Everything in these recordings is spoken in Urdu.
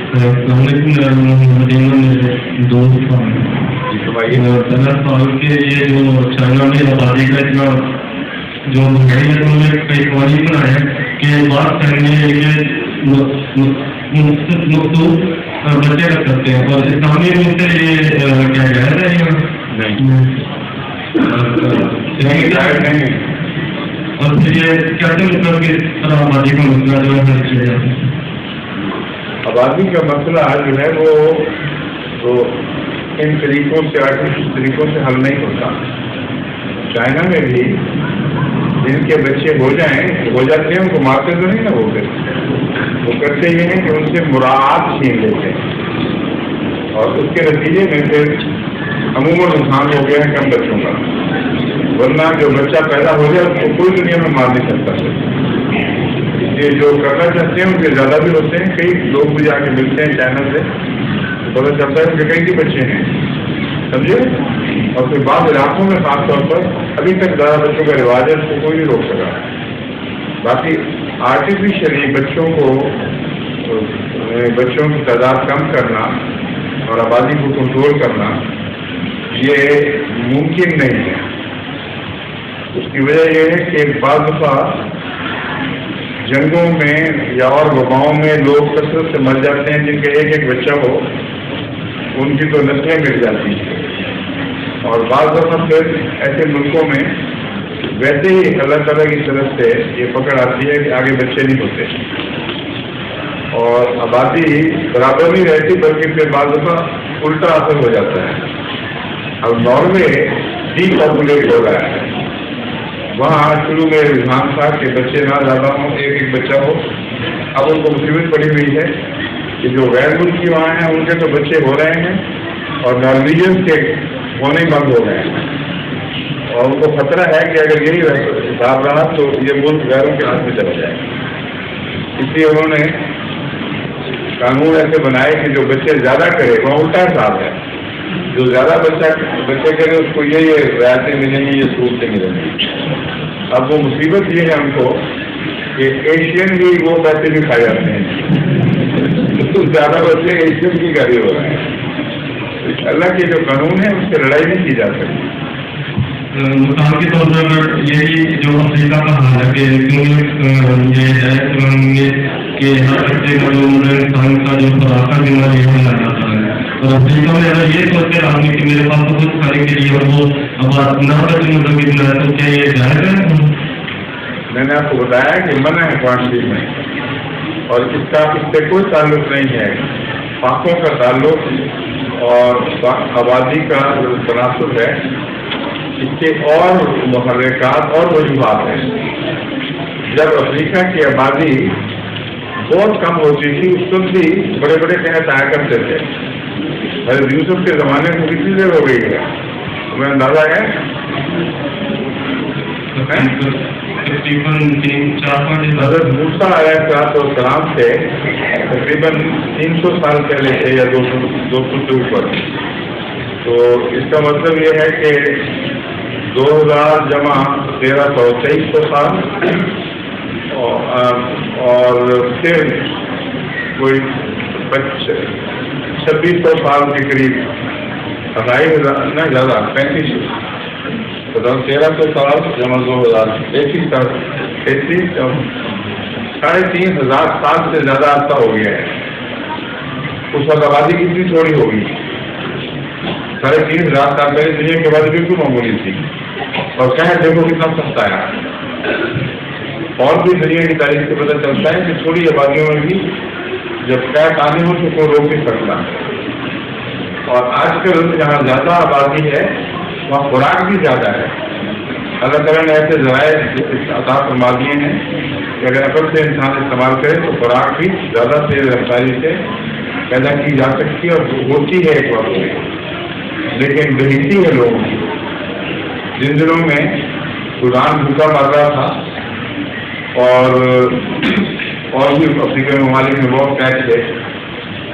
السلام علیکم، مدینہ میں دوست طرح سال کے یہ جو چائنا میں آبادی کا اتنا جو مہنگائی ہے انہوں نے کئی قوانین بنائے ہیں کہ بات کرنے کے مخصوص بچے رکھ سکتے ہیں، اور اسلامی روپ سے یہ کیا جائز ہے یا نہیں؟ اور پھر یہ کیسے مطلب کہ اس طرح آبادی کا مسئلہ جو ہے حل کیا جاتا ہے؟ آبادی کا مسئلہ جو ہے وہ ان طریقوں سے آرٹیفیشل طریقوں سے حل نہیں ہوتا. چائنا میں بھی جن کے بچے ہو جاتے ہیں ان کو مارتے تو نہیں نا، وہ کرتے یہ ہیں کہ ان سے مراعات چھین لیتے ہیں، اور اس کے نتیجے میں پھر عموماً نقصان ہو گیا ہے کم بچوں کا. ورنہ جو بچہ پیدا ہو جائے اس کو کوئی دنیا میں مار نہیں سکتا. یہ جو کرنا چاہتے ہیں ان کے زیادہ بھی ہوتے ہیں. کئی لوگ بھی جا کے ملتے ہیں چائنا سے، پتہ چلتا ہے کہ کئی بچے ہیں، سمجھے. اور پھر بعض علاقوں میں خاص طور پر ابھی تک زیادہ بچوں کا رواج ہے، اس کو کوئی نہیں روک سکا. باقی آرٹیفیشلی بچوں کی تعداد کم کرنا اور آبادی کو کنٹرول کرنا یہ ممکن نہیں ہے. اس کی وجہ یہ ہے کہ بعض دفعہ جنگوں میں یا اور وباؤں میں لوگ کثرت سے مر جاتے ہیں جن کا ایک بچہ ہو، ان کی تو نسلیں مٹ جاتی ہیں. اور بعض دفعہ پھر ایسے ملکوں میں ویسے ہی اللہ تعالیٰ کی طرف سے یہ پکڑ آتی ہے کہ آگے بچے نہیں ہوتے اور آبادی برابر نہیں رہتی، بلکہ پھر بعض دفعہ الٹا اثر ہو جاتا ہے. اب ناروے ڈی پاپولیٹ ہو رہا ہے. وہاں شروع میں رجحان تھا کہ بچے نہ زیادہ ہوں، ایک بچہ ہو. اب ان کو مصیبت پڑی ہوئی ہے کہ جو غیر ملکی وہاں ہیں ان کے تو بچے ہو رہے ہیں اور نارمیجنس کے ہونے بند ہو گئے ہیں، اور ان کو خطرہ ہے کہ اگر یہی حساب رہا تو یہ ملک غیروں کے ہاتھ میں چلا جائے. اس لیے انہوں نے قانون ایسے بنائے کہ جو بچے زیادہ کرے وہ الٹا حساب ہے. جو زیادہ بچے کرے اس کو یہ رعایتیں ملیں گی، یہ سہولتیں ملیں گی. اب وہ مصیبت یہ ہے ہم کو کہ ایشین بھی وہ پیسے بھی کھائے جاتے ہیں، تو زیادہ بچے ایشین کی گاڑی ہو رہے ہیں. اللہ کے جو قانون ہے اس سے لڑائی نہیں کی جا سکتی. مثال کے طور پر یہی جو افریقہ کا حال ہے کہ یہ ہے کہ ہر بچے کا جو انسان کا جو خوراک کا ذمہ یہ جاتا ہے، اور افریقہ میں اگر یہ سوچتے رہا کہ میرے پاس تو کچھ کھانے کے لیے اور وہ اب نہ بچے مطلب اتنا ہے، تو کیا یہ جائز ہے؟ میں نے آپ کو بتایا کہ منع ہے قرآن شریف میں، اور اس سے کوئی تعلق نہیں ہے. پاکوں کا تعلق اور آبادی کا تناسب ہے، اس کے اور محرکات اور وجوہات ہیں. جب افریقہ کی آبادی بہت کم ہوتی تھی اس وقت بھی بڑے بڑے قحط آیا کرتے تھے. حضرت یوسف کے زمانے میں کتنی دیر ہو گئی ہے تمہیں اندازہ ہے؟ حضرت موسیٰ علیہ السلام سے تقریباً 300 سال پہلے تھے یا 200 سے اوپر. تو اس کا مطلب یہ ہے کہ 2000 جمع 1300 2300 سال، اور پھر کوئی 2600 سال کے قریب 2500 نہ زیادہ 3500 1300 سال جمع 2000 33 3,500 سال سے زیادہ عرصہ ہو گیا ہے. اس وقت آبادی کتنی تھوڑی ہوگی؟ 3,500 سال پہلے دنیا کی آبادی بالکل معمولی تھی، اور قحط دیکھو کتنا سستا ہے. اور بھی دنیا کی تاریخ سے پتہ چلتا ہے کہ تھوڑی آبادیوں میں بھی جب قحط آنے ہو تو کوئی روک نہیں سکتا. اور آج کل جہاں زیادہ آبادی ہے وہاں خوراک بھی زیادہ ہے. اللہ تعالیٰ نے ایسے ذرائع عطا فرما دیے ہیں کہ اگر عقل سے انسان استعمال کرے تو خوراک بھی زیادہ تیز رفتاری سے پیدا کی جا سکتی ہے اور ہوتی ہے ایک وقت میں. لیکن بہتی ہے لوگوں کی. جن دنوں میں سودان بھوکا مر رہا تھا اور بھی افریقی ممالک میں بہت قید تھے.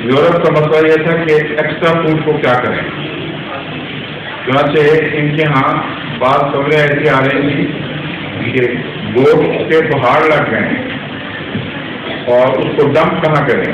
یورپ کا مسئلہ یہ تھا کہ ایکسٹرا فوڈ کو کیا کریں. چنانچہ ان کے ہاں بعض خبریں ایسی آ رہی تھیں کہ گوشت کے پہاڑ لگ گئے اور اس کو ڈمپ کہاں کریں.